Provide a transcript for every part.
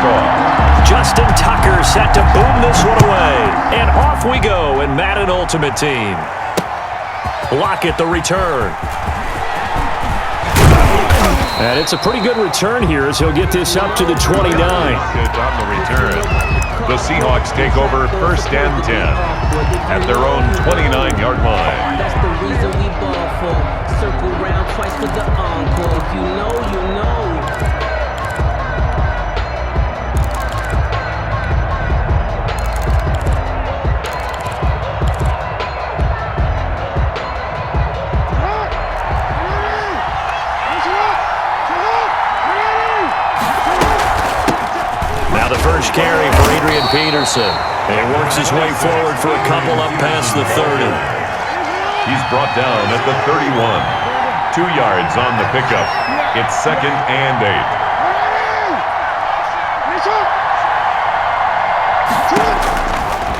kickoff. Justin Tucker set to boom this one away. And off we go in Madden Ultimate Team. Lockett the return. And it's a pretty good return here as he'll get this up to the 29. Good on the return. The Seahawks take over first and 10 at their own 29-yard line. That's the reason we ball for. Circle round twice for the encore. If you know, you know. Now the first carry for Adrian Peterson. And he works his way forward for a couple up past the 30. He's brought down at the 31. 2 yards on the pickup. It's second and 8.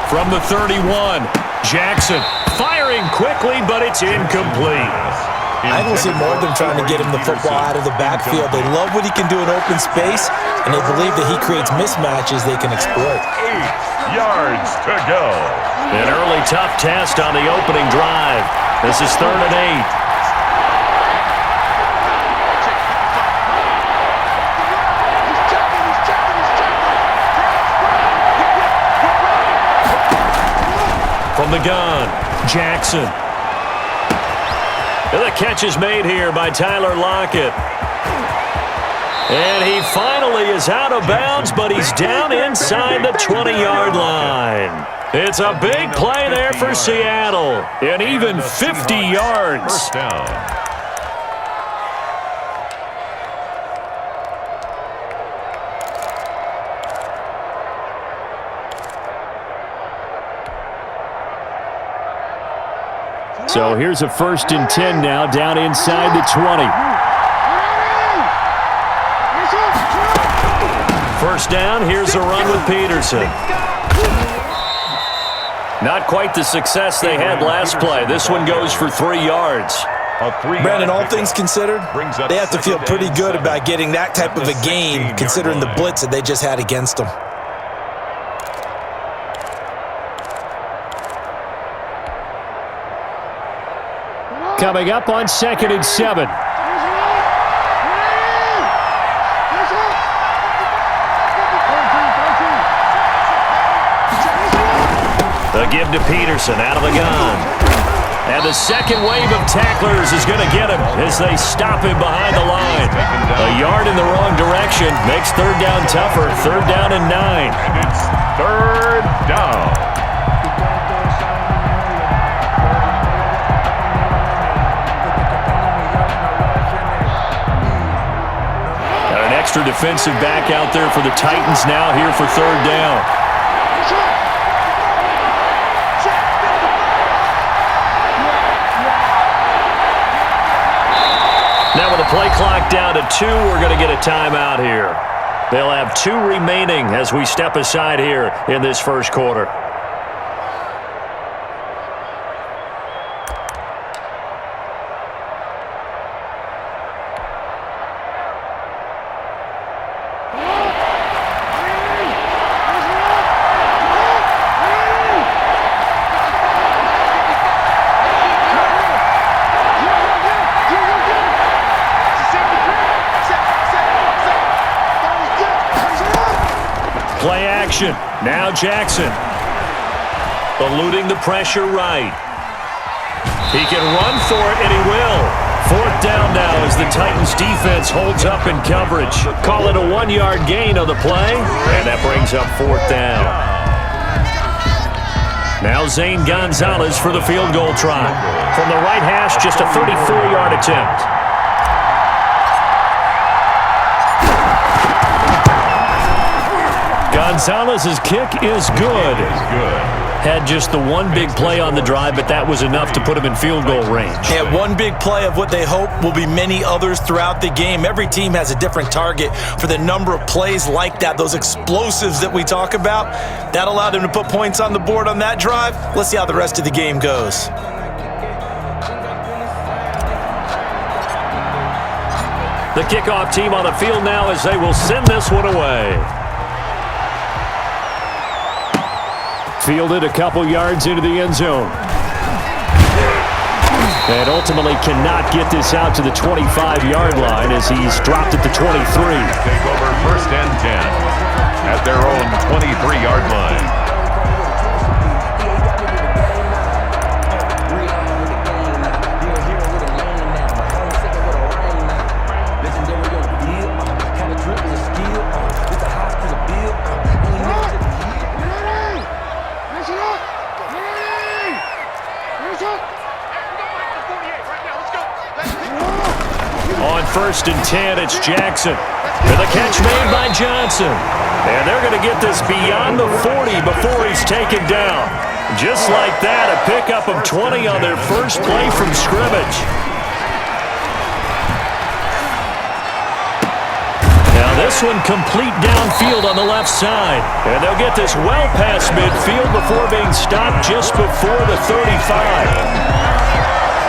From the 31, Jackson firing quickly, but it's incomplete. I don't see more of them trying to get him the football out of the backfield. They love what he can do in open space, and they believe that he creates mismatches they can exploit. 8 yards to go. An early tough test on the opening drive. This is third and 8. From the gun, Jackson. The catch is made here by Tyler Lockett. And he finally is out of bounds, but he's down inside the 20-yard line. It's a big play there for Seattle. And even 50 yards. First down. So here's a first and 10 now, down inside the 20. First down, here's a run with Peterson. Not quite the success they had last play. This one goes for 3 yards. Brandon, all things considered, they have to feel pretty good about getting that type of a gain, considering the blitz that they just had against them. Coming up on 2nd and 7. The give to Peterson out of the gun. And the second wave of tacklers is going to get him as they stop him behind the line. A yard in the wrong direction makes third down tougher. Third down and 9. And it's third down. Extra defensive back out there for the Titans now here for third down. Now with the play clock down to 2, we're going to get a timeout here. They'll have 2 remaining as we step aside here in this first quarter. Play action. Now Jackson. Eluding the pressure right. He can run for it, and he will. Fourth down now as the Titans defense holds up in coverage. Call it a 1-yard gain on the play, and that brings up fourth down. Now Zane Gonzalez for the field goal try. From the right hash, just a 34-yard attempt. Gonzalez's kick is good. Had just the one big play on the drive, but that was enough to put him in field goal range. Yeah, one big play of what they hope will be many others throughout the game. Every team has a different target for the number of plays like that, those explosives that we talk about. That allowed them to put points on the board on that drive. Let's see how the rest of the game goes. The kickoff team on the field now as they will send this one away. Fielded a couple yards into the end zone. And ultimately cannot get this out to the 25-yard line as he's dropped at the 23. Take over first and 10 at their own 23-yard line. On first and 10, it's Jackson. With a catch made by Johnson. And they're going to get this beyond the 40 before he's taken down. Just like that, a pickup of 20 on their first play from scrimmage. Now this one complete downfield on the left side. And they'll get this well past midfield before being stopped just before the 35.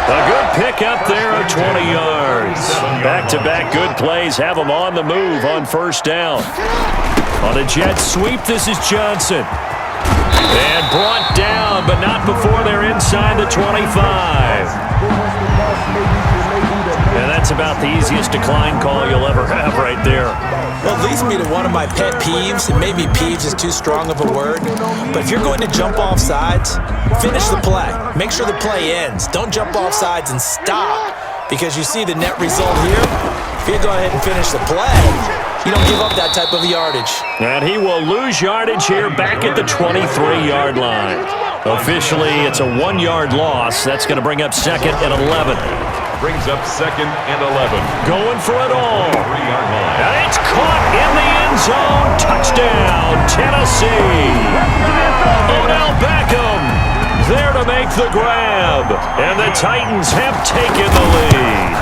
A good pickup there of 20 yards. Back-to-back good plays have them on the move on first down. On a jet sweep, this is Johnson. And brought down, but not before they're inside the 25. And that's about the easiest decline call you'll ever have right there. Well, it leads me to one of my pet peeves, and maybe peeves is too strong of a word, but if you're going to jump off sides, finish the play. Make sure the play ends. Don't jump off sides and stop, because you see the net result here. If you go ahead and finish the play, you don't give up that type of yardage. And he will lose yardage here back at the 23-yard line. Officially, it's a 1-yard loss. That's going to bring up second and 11. Brings up second and 11. Going for it all. 3-yard line. And it's caught in the end zone. Touchdown, Tennessee. Odell Beckham there to make the grab. And the Titans have taken the lead.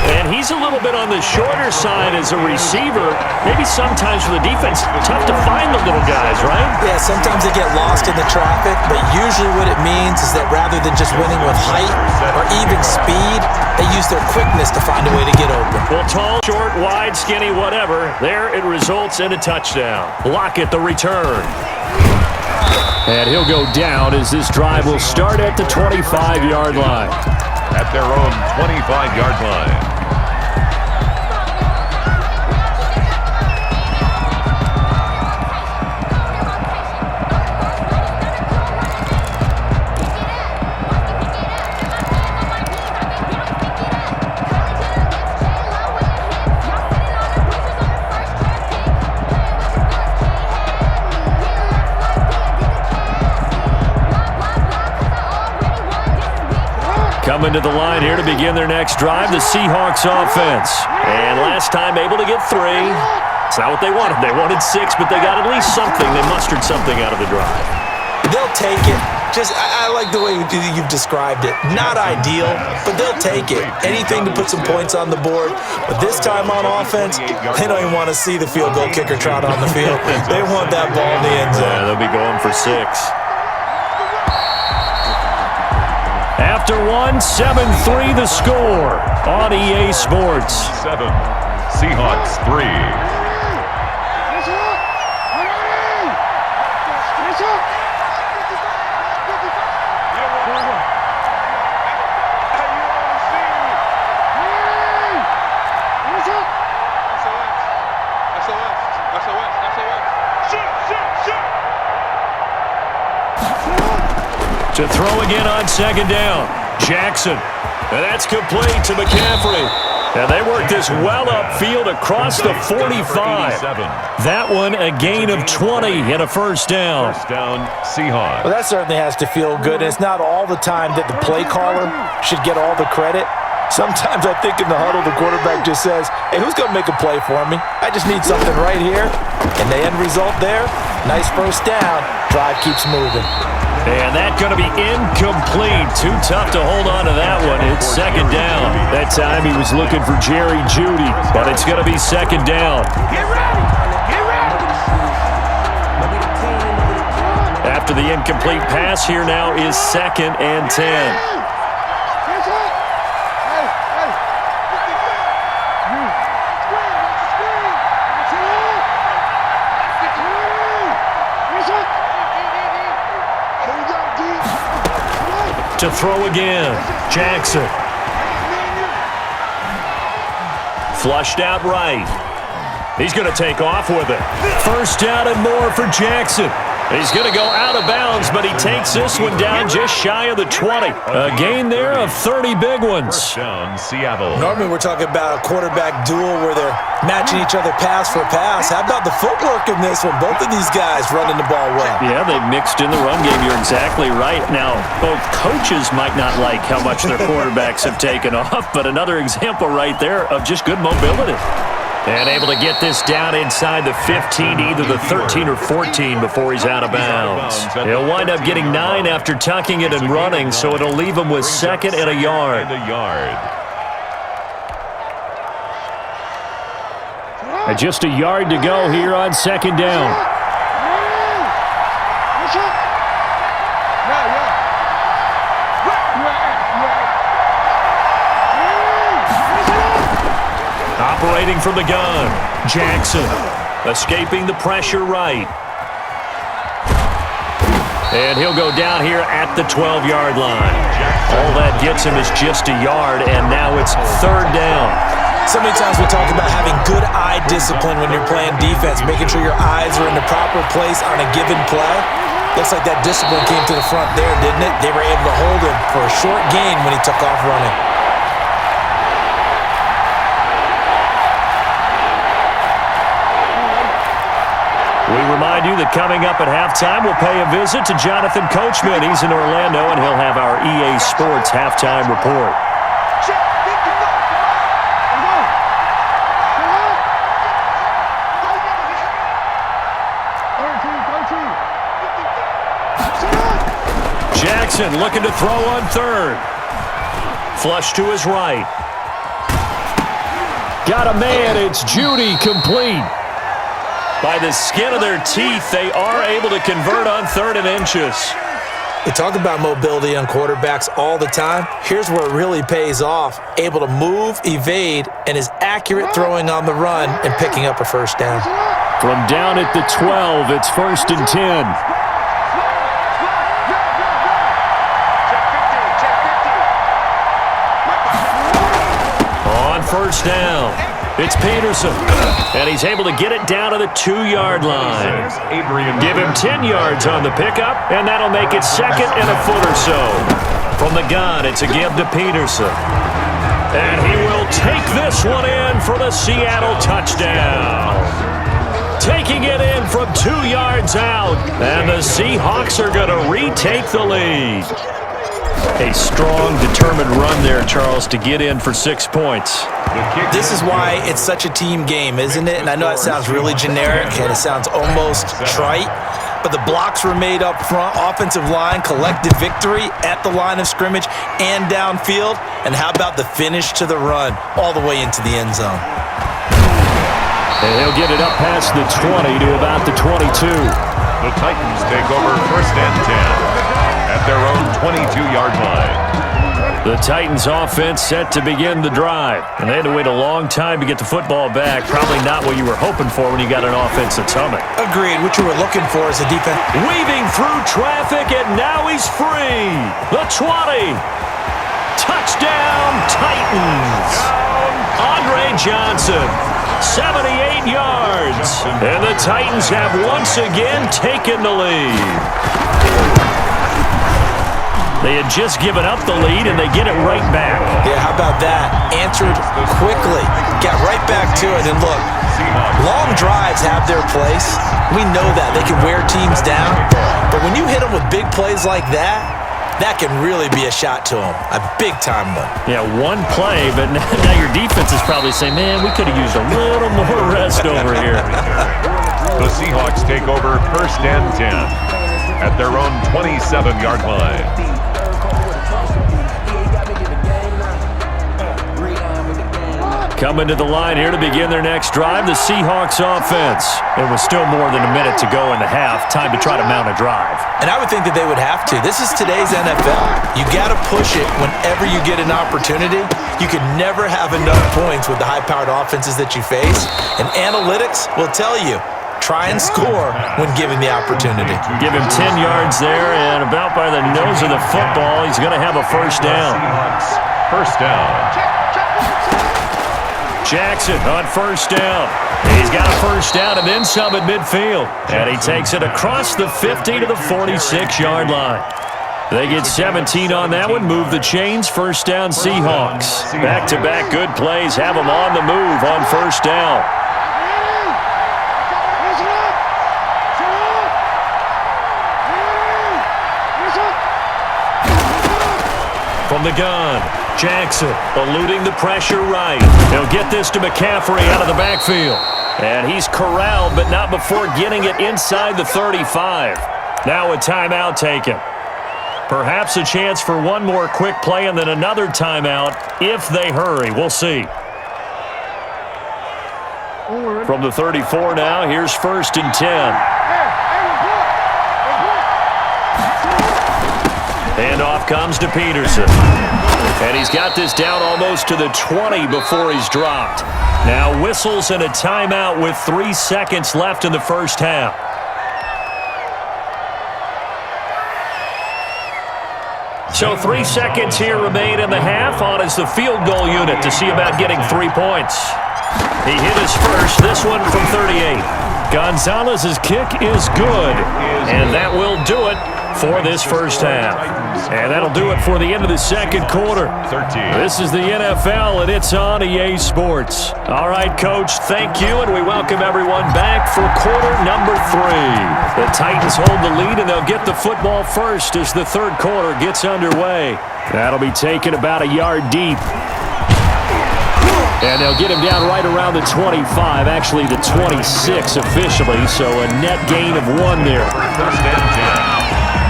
And he's a little bit on the shorter side as a receiver. Maybe sometimes for the defense, tough to find the little guys, right? Yeah, sometimes they get lost in the traffic, but usually what it means is that rather than just winning with height or even speed, they use their quickness to find a way to get open. Well, tall, short, wide, skinny, whatever, there it results in a touchdown. Lockett the return. And he'll go down as this drive will start at the 25-yard line. At their own 25-yard line. Coming to the line here to begin their next drive, the Seahawks offense. And last time able to get 3. It's not what they wanted. They wanted 6, but they got at least something. They mustered something out of the drive. They'll take it. I like the way you've described it. Not ideal, but they'll take it. Anything to put some points on the board. But this time on offense, they don't even want to see the field goal kicker trot on the field. They want that ball in the end zone. Yeah, they'll be going for 6. After 1, 7-3 the score on EA Sports. 7, Seahawks 3. To throw again on second down. Jackson. And that's complete to McCaffrey. And they work this well upfield across the 45. That one a gain of 20 and a first down. First down, Seahawks. Well, that certainly has to feel good. And it's not all the time that the play caller should get all the credit. Sometimes I think in the huddle, the quarterback just says, hey, who's going to make a play for me? I just need something right here. And the end result there, nice first down. Drive keeps moving. And that's going to be incomplete. Too tough to hold on to that one. It's second down. That time he was looking for Jerry Jeudy, but it's going to be second down. Get ready! Get ready! After the incomplete pass, here now is second and 10. to throw again. Jackson. Flushed out right. He's going to take off with it. First down and more for Jackson. He's going to go out of bounds, but he takes this one down just shy of the 20. A gain there of 30 big ones. First down, Seattle. Normally we're talking about a quarterback duel where they're matching each other pass for pass. How about the footwork in this one? Both of these guys running the ball well. Yeah, they've mixed in the run game. You're exactly right. Now, both coaches might not like how much their quarterbacks have taken off, but another example right there of just good mobility. And able to get this down inside the 15, either the 13 or 14 before he's out of bounds. He'll wind up getting 9 after tucking it and running, so it'll leave him with second and a yard. And just a yard to go here on second down. Operating from the gun, Jackson, escaping the pressure right. And he'll go down here at the 12-yard line. All that gets him is just a yard, and now it's third down. So many times we talk about having good eye discipline when you're playing defense, making sure your eyes are in the proper place on a given play. Looks like that discipline came to the front there, didn't it? They were able to hold him for a short gain when he took off running. We remind you that coming up at halftime, we'll pay a visit to Jonathan Coachman. He's in Orlando, and he'll have our EA Sports halftime report. Jackson looking to throw on third. Flush to his right. Got a man. It's Judy, complete. By the skin of their teeth, they are able to convert on third and inches. We talk about mobility on quarterbacks all the time. Here's where it really pays off. Able to move, evade, and is accurate throwing on the run and picking up a first down. From down at the 12, it's 1st and 10. On first down, it's Peterson, and he's able to get it down to the 2-yard line. Give him 10 yards on the pickup, and that'll make it second and a foot or so. From the gun, it's a give to Peterson. And he will take this one in for the Seattle touchdown. Taking it in from 2 yards out, and the Seahawks are going to retake the lead. A strong, determined run there, Charles, to get in for 6 points. This is why it's such a team game, isn't it? And I know that sounds really generic and it sounds almost trite, but the blocks were made up front, offensive line, collective victory at the line of scrimmage and downfield. And how about the finish to the run all the way into the end zone? And he'll get it up past the 20 to about the 22. The Titans take over 1st and 10 at their own 22-yard line. The Titans offense set to begin the drive, and they had to wait a long time to get the football back. Probably not what you were hoping for when you got an offense that's humming. Agreed. What you were looking for is a defense. Weaving through traffic, and now he's free. The 20. Touchdown, Titans. Andre Johnson, 78 yards. And the Titans have once again taken the lead. They had just given up the lead, and they get it right back. Yeah, how about that? Answered quickly. Got right back to it. And look, long drives have their place. We know that. They can wear teams down. But when you hit them with big plays like that, that can really be a shot to them. A big-time one. Yeah, one play, but now your defense is probably saying, man, we could have used a little more rest over here. The Seahawks take over 1st and 10 at their own 27-yard line. Coming to the line here to begin their next drive, the Seahawks offense. It was still more than a minute to go in the half. Time to try to mount a drive. And I would think that they would have to. This is today's NFL. You got to push it whenever you get an opportunity. You can never have enough points with the high-powered offenses that you face. And analytics will tell you, try and score when given the opportunity. Give him 10 yards there, and about by the nose of the football, he's going to have a first down. First down. Jackson on first down. He's got a first down and then some at midfield. And he takes it across the 50 to the 46-yard line. They get 17 on that one, move the chains, first down Seahawks. Back-to-back good plays have them on the move on first down. From the gun, Jackson eluding the pressure right. He'll get this to McCaffrey out of the backfield. And he's corralled, but not before getting it inside the 35. Now a timeout taken. Perhaps a chance for one more quick play and then another timeout if they hurry. We'll see. From the 34 now, here's first and 10. Handoff comes to Peterson. And he's got this down almost to the 20 before he's dropped. Now whistles and a timeout with 3 seconds left in the first half. So 3 seconds here remain in the half. On is the field goal unit to see about getting 3 points. He hit his first, this one from 38. Gonzalez's kick is good, and that will do it for this first half. And that'll do it for the end of the second quarter. 13. This is the NFL, and it's on EA Sports. All right, Coach, thank you, and we welcome everyone back for quarter number 3. The Titans hold the lead, and they'll get the football first as the third quarter gets underway. That'll be taken about a yard deep. And they'll get him down right around the 25, actually the 26 officially, so a net gain of 1 there. First and 10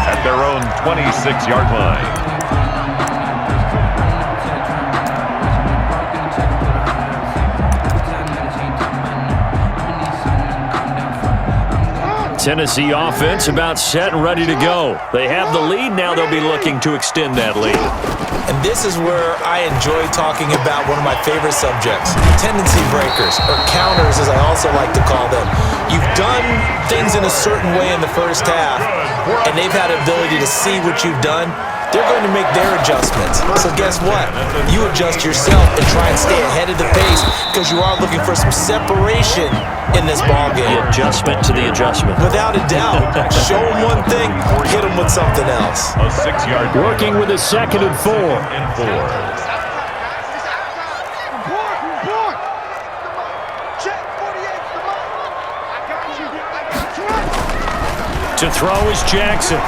at their own 26-yard line. Tennessee offense about set and ready to go. They have the lead, now they'll be looking to extend that lead. And this is where I enjoy talking about one of my favorite subjects, tendency breakers, or counters as I also like to call them. You've done things in a certain way in the first half, and they've had the ability to see what you've done. They're going to make their adjustments. So guess what? You adjust yourself and try and stay ahead of the pace because you are looking for some separation in this ballgame. The adjustment to the adjustment. Without a doubt. Show them one thing, hit them with something else. A 6-yard Working with a second and 4. To throw is Jackson.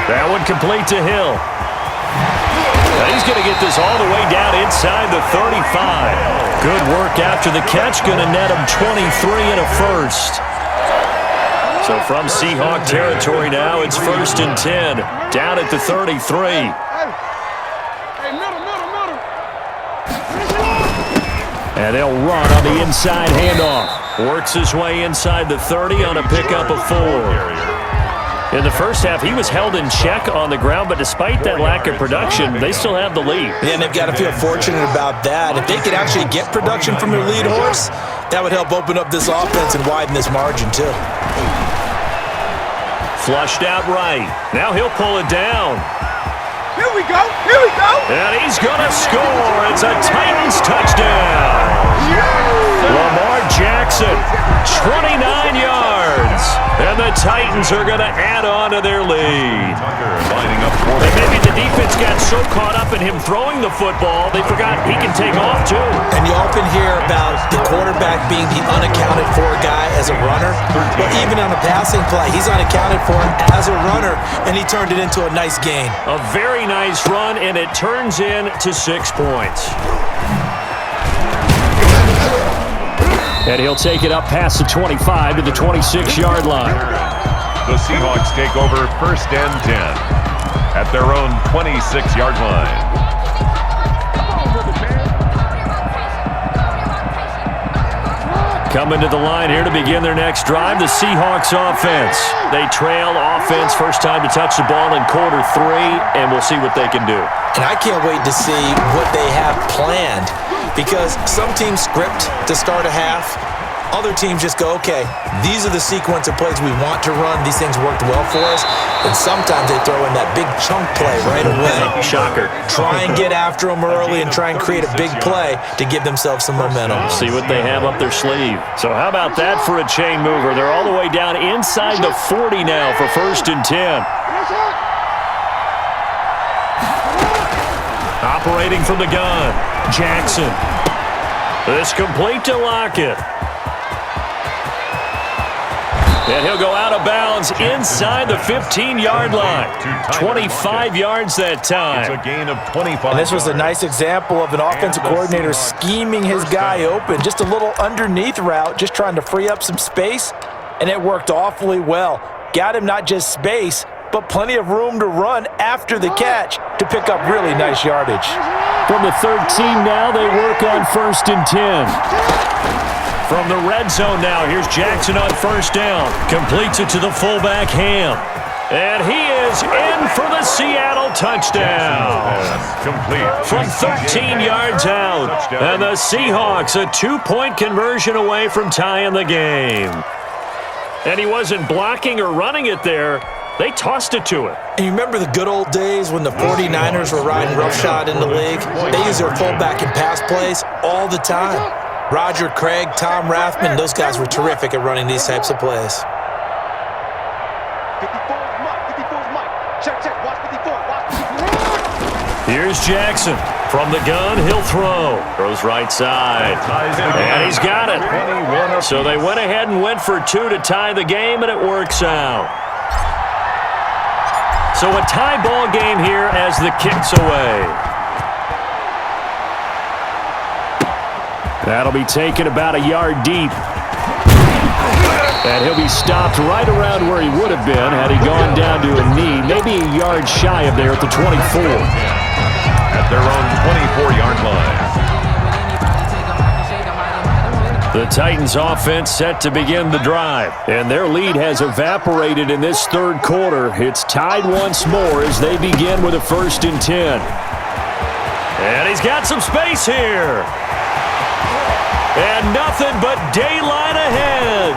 That one complete to Hill. Now he's going to get this all the way down inside the 35. Good work after the catch. Going to net him 23 and a first. So from Seahawk territory now, it's first and 10. Down at the 33. And they'll run on the inside handoff. Works his way inside the 30 on a pickup of 4. In the first half, he was held in check on the ground, but despite that lack of production, they still have the lead. Yeah, and they've got to feel fortunate about that. If they could actually get production from their lead horse, that would help open up this offense and widen this margin, too. Flushed out right. Now he'll pull it down. Here we go. Here we go. And he's going to score. It's a Titans touchdown. Lamar Jackson, 29 yards. And the Titans are going to add on to their lead. Lining up for And maybe the defense got so caught up in him throwing the football, they forgot he can take off too. And you often hear about the quarterback being the unaccounted for guy as a runner. But even on a passing play, he's unaccounted for as a runner, and he turned it into a nice gain. A very nice run, and it turns into 6 points. And he'll take it up past the 25 to the 26-yard line. The Seahawks take over first and 10 at their own 26-yard line. Coming to the line here to begin their next drive, the Seahawks offense. They trail offense, first time to touch the ball in quarter 3, and we'll see what they can do. And I can't wait to see what they have planned, because some teams script to start a half, Other teams just go, okay, these are the sequence of plays we want to run. These things worked well for us. And sometimes they throw in that big chunk play right away. Shocker. Try and get after them early and try and create a big play to give themselves some momentum. See what they have up their sleeve. So how about that for a chain mover? They're all the way down inside the 40 now for 1st and 10. Operating from the gun, Jackson. This complete to Lockett. And he'll go out of bounds inside the 15-yard line. 25 yards that time. It's a gain of 25. And this was a nice example of an offensive coordinator scheming his guy open. Just a little underneath route, just trying to free up some space, and it worked awfully well. Got him not just space, but plenty of room to run after the catch to pick up really nice yardage. From the 13 now, they work on 1st and 10. From the red zone now, here's Jackson on 1st down. Completes it to the fullback, Ham. And he is in for the Seattle touchdown. Complete. From 13 yards out. And the Seahawks a 2-point conversion away from tying the game. And he wasn't blocking or running it there. They tossed it to him. And you remember the good old days when the 49ers were riding roughshod in the league? They used their fullback in pass plays all the time. Roger Craig, Tom Rathman, those guys were terrific at running these types of plays. 54 Mike. Check. Watch 54. Watch 54. Here's Jackson. From the gun, he'll throw. Throws right side. And he's got it. So they went ahead and went for 2 to tie the game, and it works out. So a tie ball game here as the kick's away. That'll be taken about a yard deep. And he'll be stopped right around where he would have been had he gone down to a knee, maybe a yard shy of there at the 24. At their own 24-yard line. The Titans offense set to begin the drive, and their lead has evaporated in this 3rd quarter. It's tied once more as they begin with a 1st and 10. And he's got some space here. And nothing but daylight ahead.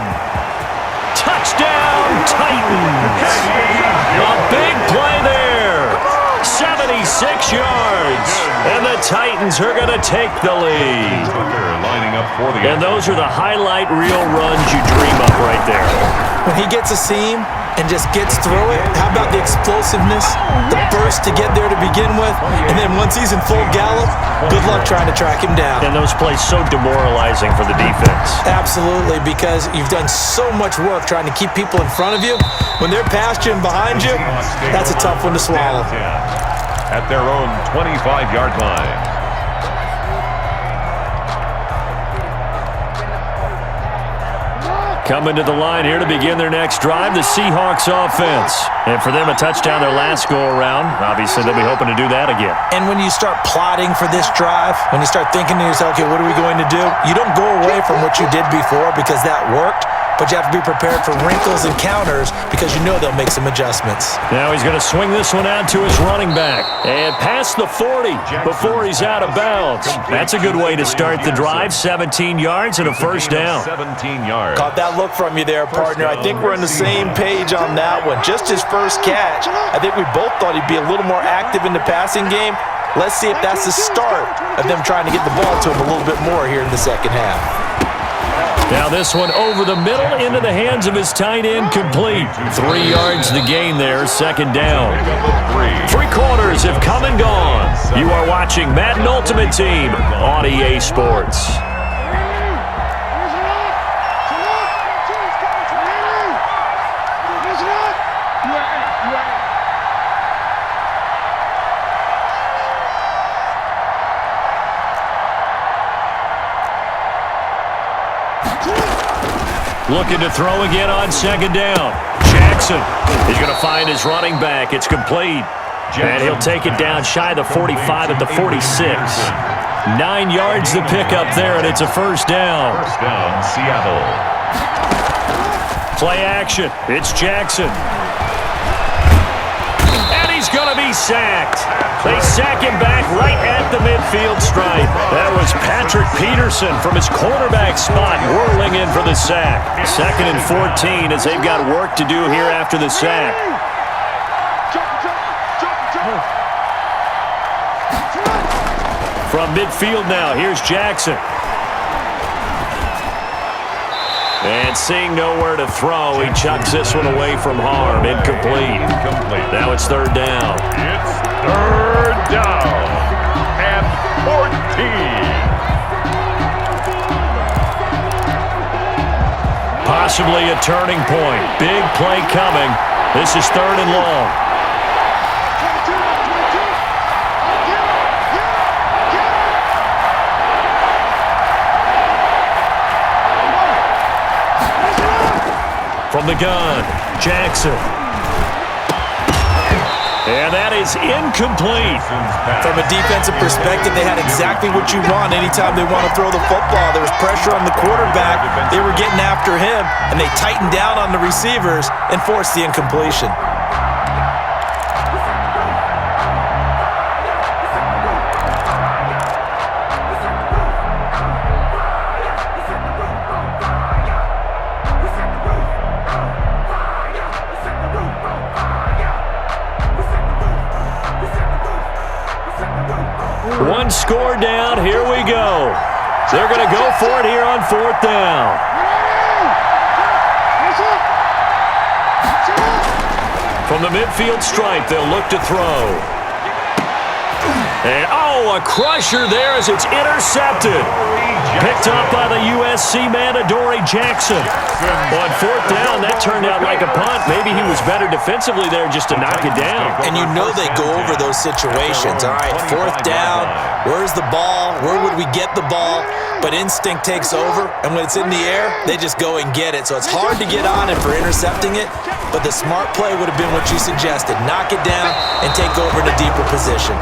Touchdown, Titans. A big play there. 76 yards. And the Titans are going to take the lead. Lining up for the And those are the highlight reel runs you dream of right there. When he gets a seam and just gets through it, how about the explosiveness, the burst to get there to begin with, and then once he's in full gallop, good luck trying to track him down. And those plays so demoralizing for the defense. Absolutely, because you've done so much work trying to keep people in front of you. When they're past you and behind you, that's a tough one to swallow. At their own 25-yard line. Coming to the line here to begin their next drive, the Seahawks offense. And for them, a touchdown their last go-around. Obviously, they'll be hoping to do that again. And when you start plotting for this drive, when you start thinking to yourself, okay, what are we going to do? You don't go away from what you did before because that worked, but you have to be prepared for wrinkles and counters because you know they'll make some adjustments. Now he's going to swing this one out to his running back. And past the 40 before he's out of bounds. That's a good way to start the drive. 17 yards and a 1st down. 17 yards. Caught that look from you there, partner. I think we're on the same page on that one. Just his first catch. I think we both thought he'd be a little more active in the passing game. Let's see if that's the start of them trying to get the ball to him a little bit more here in the second half. Now this one over the middle into the hands of his tight end, complete. 3 yards the gain there, 2nd down. 3 quarters have come and gone. You are watching Madden Ultimate Team on EA Sports. Looking to throw again on 2nd down. Jackson is going to find his running back. It's complete. And he'll take it down shy of the 45 at the 46. 9 yards to pick up there, and it's a 1st down. 1st down, Seattle. Play action. It's Jackson. And he's going to be sacked. They sack him back right at the midfield. midfield stripe. That was Patrick Peterson from his quarterback spot whirling in for the sack. 2nd and 14 as they've got work to do here after the sack. From midfield now, here's Jackson. And seeing nowhere to throw, he chucks this one away from harm. Incomplete. Now it's 3rd down. It's 3rd down and 14. Possibly a turning point. Big play coming. This is 3rd and long. From the gun, Jackson. And that is incomplete. From a defensive perspective, they had exactly what you want anytime they want to throw the football. There was pressure on the quarterback. They were getting after him, and they tightened down on the receivers and forced the incompletion. One score down. Here we go. They're going to go for it here on 4th down. From the midfield stripe, they'll look to throw. And, a crusher there as it's intercepted. Picked up by the USC man, Adoree Jackson. On 4th down, that turned out like a punt. Maybe he was better defensively there just to knock it down. And you know they go over those situations. All right, 4th down, where's the ball? Where would we get the ball? But instinct takes over, and when it's in the air, they just go and get it. So it's hard to get on it for intercepting it, but the smart play would have been what you suggested. Knock it down and take over in a deeper position.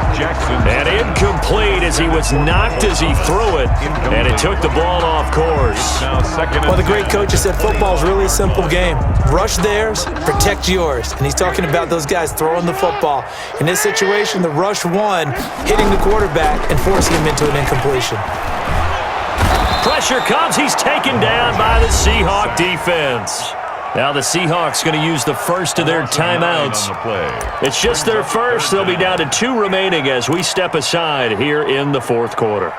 And incomplete as he was knocked as he threw it, and it took the ball off course. Well, the great coach has said football's really a simple game. Rush theirs, protect yours. And he's talking about those guys throwing the football. In this situation, the rush won, hitting the quarterback and forcing him into an incompletion. Pressure comes. He's taken down by the Seahawk defense. Now the Seahawks going to use the first of their timeouts. It's just their first. They'll be down to 2 remaining as we step aside here in the 4th quarter.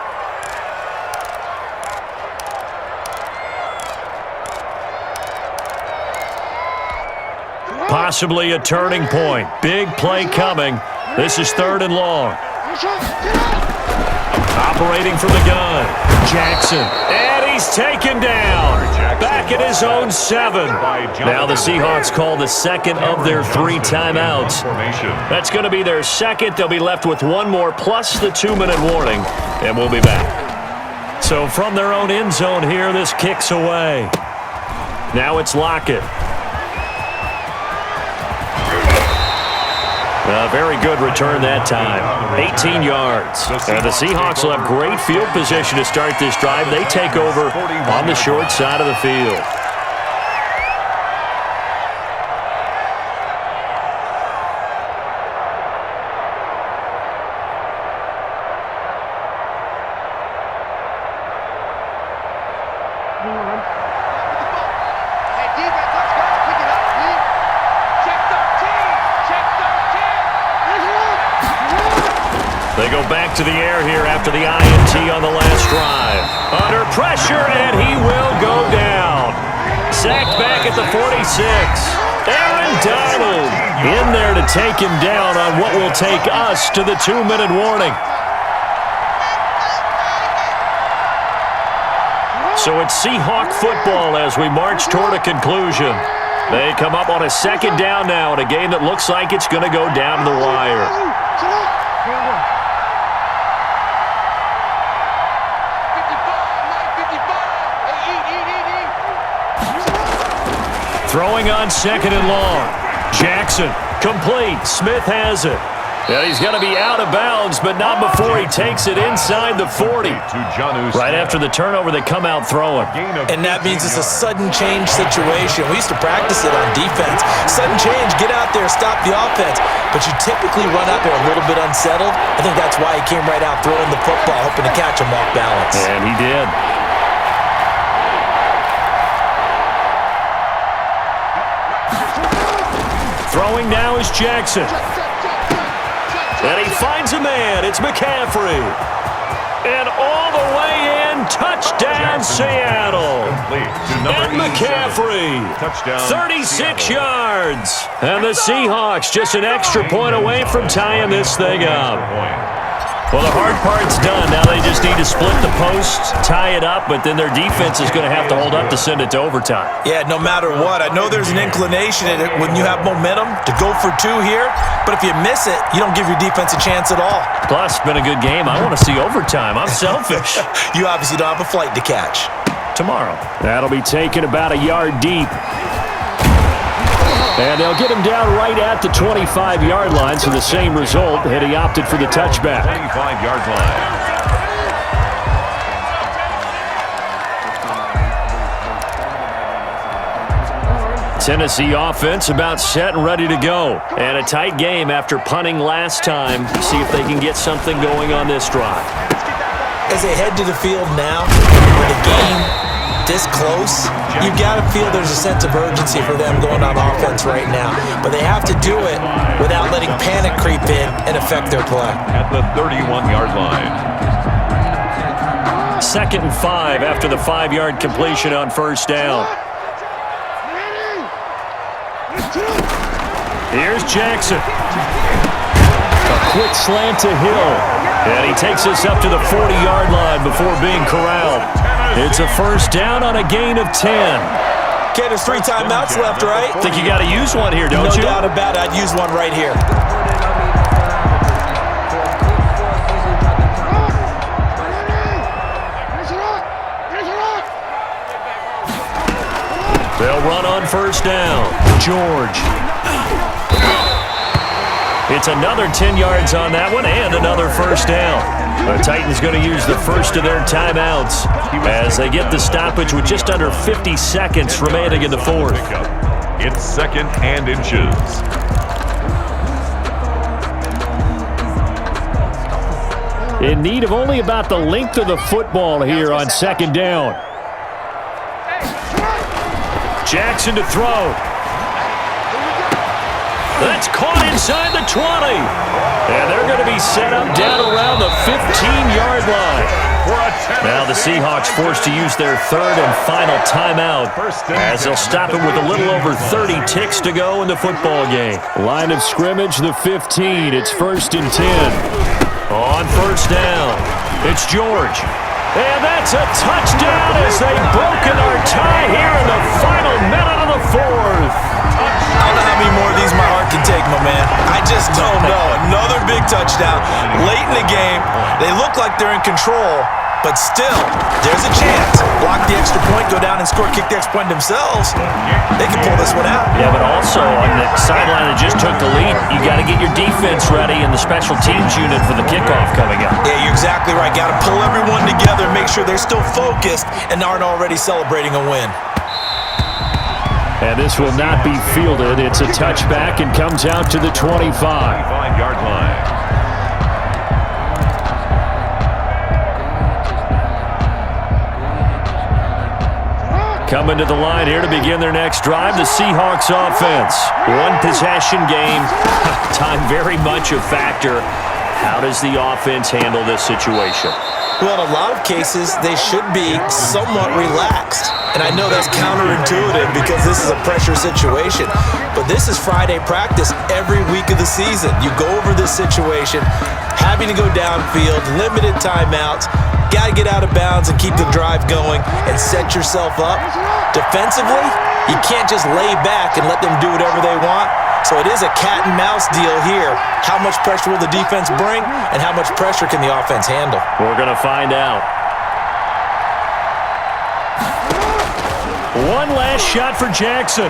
Possibly a turning point. Big play coming. This is 3rd and long. Operating from the gun, Jackson. And he's taken down. Back at his own 7. Now the Seahawks call the 2nd of their 3 timeouts. That's going to be their 2nd. They'll be left with 1 more plus the 2-minute warning, and we'll be back. So from their own end zone here, this kicks away. Now it's Lockett. A very good return that time. 18 yards. And the Seahawks will have great field position to start this drive. They take over on the short side of the field. They go back to the air here after the INT on the last drive. Under pressure, and he will go down. Sacked back at the 46. Aaron Donald in there to take him down on what will take us to the 2-minute warning. So it's Seahawk football as we march toward a conclusion. They come up on a 2nd down now in a game that looks like it's going to go down to the wire. Throwing on 2nd and long. Jackson, complete. Smith has it. And he's going to be out of bounds, but not before he takes it inside the 40. Right after the turnover, they come out throwing. And that means it's a sudden change situation. We used to practice it on defense. Sudden change, get out there, stop the offense. But you typically run out there a little bit unsettled. I think that's why he came right out throwing the football. hoping to catch him off balance. And he did. Throwing now is Jackson. And he finds a man. It's McCaffrey. And all the way in, touchdown Seattle. And McCaffrey, Touchdown, 36 Seattle. yards. And the Seahawks just an extra point away from tying this thing up. Well, the hard part's done. Now they just need to split the posts, tie it up, but then their defense is going to have to hold up to send it to overtime. Yeah, no matter what. I know there's an inclination in it when you have momentum to go for two here, but if you miss it, you don't give your defense a chance at all. Plus, it's been a good game. I want to see overtime. I'm selfish. You obviously don't have a flight to catch. Tomorrow. That'll be taken about a yard deep. And they'll get him down right at the 25-yard line, so the same result, and he opted for the touchback. 25-yard line. Tennessee offense about set and ready to go. And a tight game after punting last time. See if they can get something going on this drive. As they head to the field now, with the game this close, you got to feel there's a sense of urgency for them going on offense right now. But they have to do it without letting panic creep in and affect their play. At the 31-yard line. 2nd and 5 after the 5-yard completion on first down. Here's Jackson. A quick slant to Hill. And he takes us up to the 40-yard line before being corralled. It's a first down on a gain of 10. Okay, there's 3 timeouts left, right? Think you got to use one here, don't you? No doubt about it. I'd use one right here. They'll run on first down. George. It's another 10 yards on that one and another first down. The Titans going to use the first of their timeouts as they get the stoppage with just under 50 seconds remaining in the fourth. It's 2nd and inches. In need of only about the length of the football here on 2nd down. Jackson to throw. That's caught inside the 20. And they're going to be set up down around the 15-yard line. Now the Seahawks forced to use their 3rd and final timeout as they'll stop it with a little over 30 ticks to go in the football game. Line of scrimmage, the 15. It's 1st and 10. On first down, it's George. And that's a touchdown as they've broken our tie here in the final minute of the fourth. I don't know how many more of these my heart can take, my man. I just don't know. Another big touchdown late in the game. They look like they're in control, but still, there's a chance. Block the extra point, go down and score, kick the extra point themselves. They can pull this one out. Yeah, but also on the sideline that just took the lead, you got to get your defense ready and the special teams unit for the kickoff coming up. Yeah, you're exactly right. Got to pull everyone together, make sure they're still focused and aren't already celebrating a win. And this will not be fielded. It's a touchback and comes out to the 25. 25-yard line. Coming to the line here to begin their next drive, the Seahawks offense. One possession game. Time very much a factor. How does the offense handle this situation? Well, in a lot of cases, they should be somewhat relaxed. And I know that's counterintuitive because this is a pressure situation. But this is Friday practice every week of the season. You go over this situation, having to go downfield, limited timeouts, got to get out of bounds and keep the drive going and set yourself up. Defensively, you can't just lay back and let them do whatever they want. So it is a cat and mouse deal here. How much pressure will the defense bring and how much pressure can the offense handle? We're going to find out. One last shot for Jackson.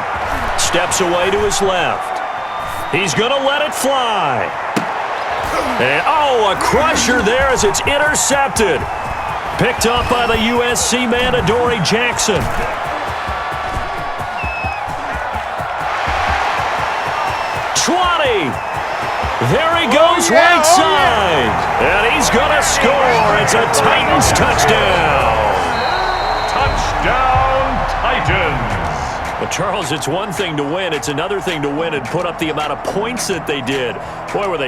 Steps away to his left. He's going to let it fly. And, oh, a crusher there as it's intercepted. Picked up by the USC man, Adoree Jackson. There he goes right side. And he's going to score. It's It's a Titans touchdown. Touchdown, Titans. But, Charles, it's one thing to win. It's another thing to win and put up the amount of points that they did. Boy, were they